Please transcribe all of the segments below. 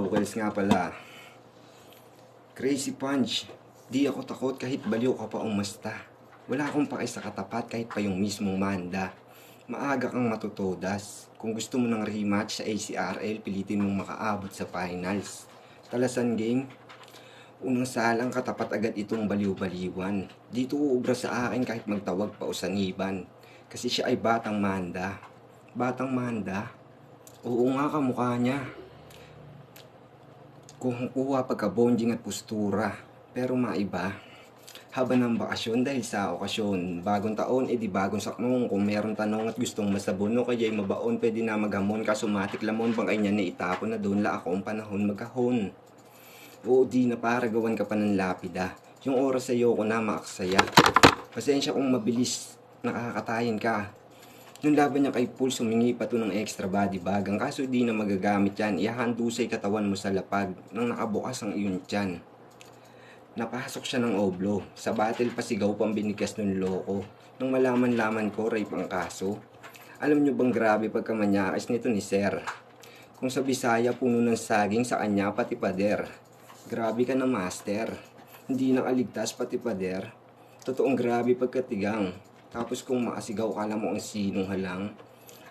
Bukels nga pala. Crazy Punch. Di ako takot kahit baliw ka pa umasta. Wala akong pake sa katapat kahit pa yung mismong Manda. Maaga kang matutodas. Kung gusto mo ng rematch sa ACRL, pilitin mong makaabot sa finals. Talasan game. Unang salang katapat agad itong baliw-baliwan. Dito uubra sa akin kahit magtawag pa o saniban. Kasi siya ay Batang Manda. Batang Manda? Oo nga, kamukha niya. Kuha pagka-bonding at postura. Pero maiba. Haba ng bakasyon dahil sa okasyon. Bagong taon, edi bagong saknong. Kung meron tanong at gustong masabon o kaya'y mabaon, pwede na maghamon. Kasumatik lamon, bang ay niya na itapon na doon la ako ang panahon magkahon. Oo, di na para gawan ka pa ng lapida. Yung oras sa'yo ko na maaksaya. Pasensya kung mabilis nakakatayin ka. Nung laban niya kay Paul, sumingi pa to ng extra body bag. Ang kaso di na magagamit yan. Ihahandusay katawan mo sa lapag nang nakabukas ang iyong tiyan. Napasok siya ng oblo. Sa battle pasigaw pang binigas ng loko. Nung malaman-laman ko, rape ang kaso. Alam nyo bang grabe pagkamanyakis nito ni Sir? Kung sa Bisaya, puno ng saging, sa kanya pati pader. Grabe ka na master. Hindi nakaligtas pati pader. Totoong grabe pagkatigang. Tapos kung maasigaw ka mo ang sinong halang,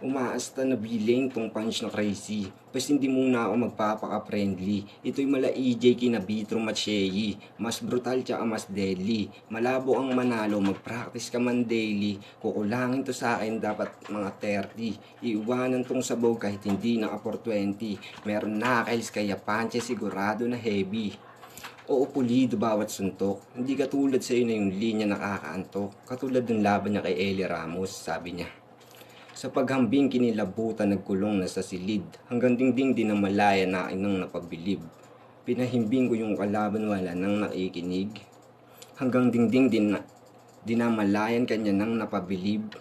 umaasta na biling tong punch na crazy. Pues hindi muna ako magpapaka-friendly. Ito'y mala EJ kinabitro macheyi. Mas brutal tsaka mas deadly. Malabo ang manalo, mag-practice ka man daily. Kukulangin to sa akin dapat mga 30. Iiwanan tong sabog kahit hindi naka 420. Meron knuckles kaya punches sigurado na heavy. Oo, pulido bawat suntok. Hindi katulad sa'yo na yung linya nakakaantok. Katulad ng laban niya kay Eli Ramos, sabi niya. Sa paghambing kinilabutan nagkulong na sa silid. Hanggang dingding din na malaya na inang napabilib. Pinahimbing ko yung kalaban wala nang nakikinig. Hanggang dingding din na malayan kanya nang napabilib.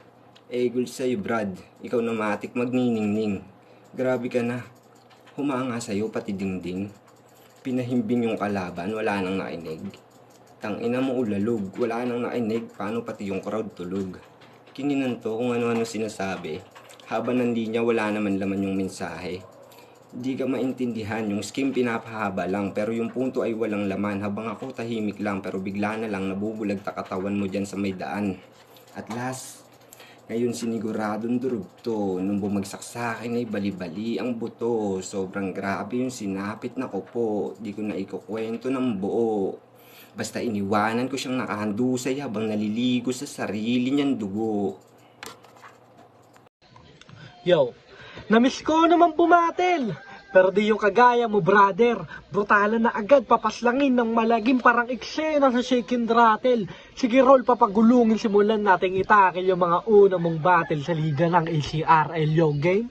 Egol sa'yo Brad, ikaw na matik magniningning. Grabe ka na. Humanga sa'yo pati dingding. Pinahimbing yung kalaban, wala nang nainig. Tangina mo ulalog, wala nang nainig, paano pati yung crowd tulog. Kininan to kung ano-ano sinasabi. Haba ng linya, wala naman laman yung mensahe. Di ka maintindihan, yung scheme pinapahaba lang, pero yung punto ay walang laman. Habang ako tahimik lang, pero bigla na lang nabubulag katawan mo dyan sa may daan. At last, ngayon siniguradong durugto, nung bumagsak sa akin ay bali-bali ang buto. Sobrang grabe yung sinapit na ko po, di ko na ikukwento ng buo. Basta iniwanan ko siyang nakahandusay habang naliligo sa sarili niyang dugo. Yo, namiss ko naman bumatel. Pero di yung kagaya mo, brother. Brutalan na agad, papaslangin ng malagim parang eksena sa shake and rattle. Sige, roll, papagulungin, simulan nating itakil yung mga una mong battle sa liga ng ACRL yung game.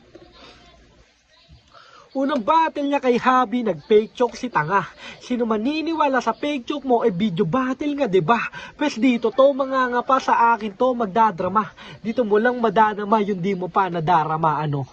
Unang battle niya kay Habi, nag-fake choke si Tanga. Sino maniniwala sa fake choke mo, video battle nga, diba? Pes dito to, mga nga pa sa akin to, magdadrama. Dito mo lang madadama, yung di mo pa nadarama, ano?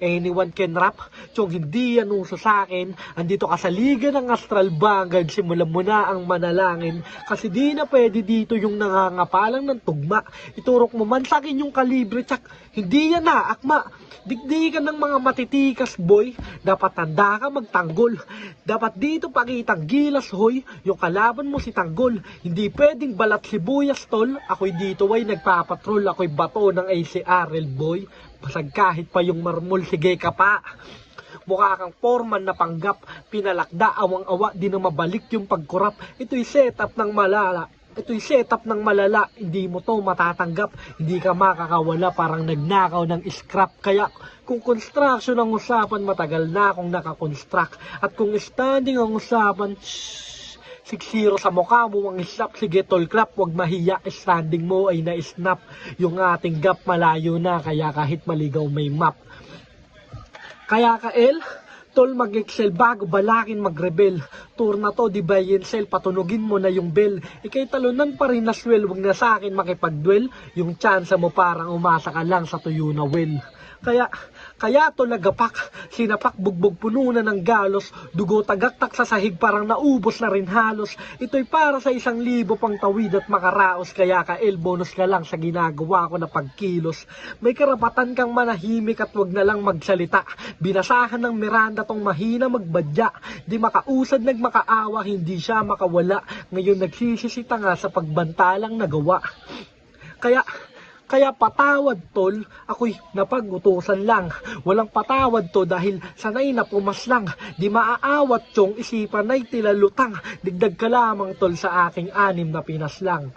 Anyone can rap, tsong hindi yan uso sa akin. Andito ka sa liga ng Astral Bangag, simulan mo na ang manalangin. Kasi di na pwede dito yung nangangapalang ng tugma. Iturok mo man sa akin yung kalibre, tsak hindi yan na akma. Digdi ka ng mga matitikas, boy. Dapat tanda ka magtanggol. Dapat dito pakitang gilas, hoy. Yung kalaban mo si Tanggol. Hindi pwedeng balat sibuyas, tol. Ako'y dito ay nagpapatrol. Ako'y bato ng ACRL, boy. Pasag kahit pa yung marmol, sige ka pa. Mukha kang foreman na panggap. Pinalakda, awang-awa, di na mabalik yung pagkurap. Ito'y setup ng malala. Ito'y setup ng malala, hindi mo to matatanggap. Hindi ka makakawala, parang nagnakaw ng scrap. Kaya kung construction ang usapan, matagal na akong nakakonstruct. At kung standing ang usapan, 6-0 sa mukha mo ang slap. Sige tol clap, wag mahiya, standing mo ay na-snap. Yung ating gap malayo na, kaya kahit maligaw may map. Kaya ka El, tol mag-excel bago balakin mag-rebel. Tour na to, di ba yin sel, patunugin mo na yung bell. Ikay talunan pa rin na swell, wag na sa akin makipag-duel. Yung chance mo parang umasa ka lang sa tuyo na well. Kaya to nagapak, sinapak bugbog puno na ng galos, dugo tagaktak sa sahig parang naubos na rin halos. Ito'y para sa 1,000 pang tawid at makaraos, kaya bonus ka lang sa ginagawa ko na pagkilos. May karapatan kang manahimik at wag na lang magsalita. Binasahan ng Miranda tong mahina magbadya, di makausad nagmakaawa, hindi siya makawala. Ngayon nagsisisita nga sa pagbantalang nagawa. Kaya patawad tol, ako'y napag-utusan lang. Walang patawad to dahil sanay na pumaslang. Di maaawat yung isipan ay tilalutang. Digdag ka lamang tol sa aking 6 na pinaslang.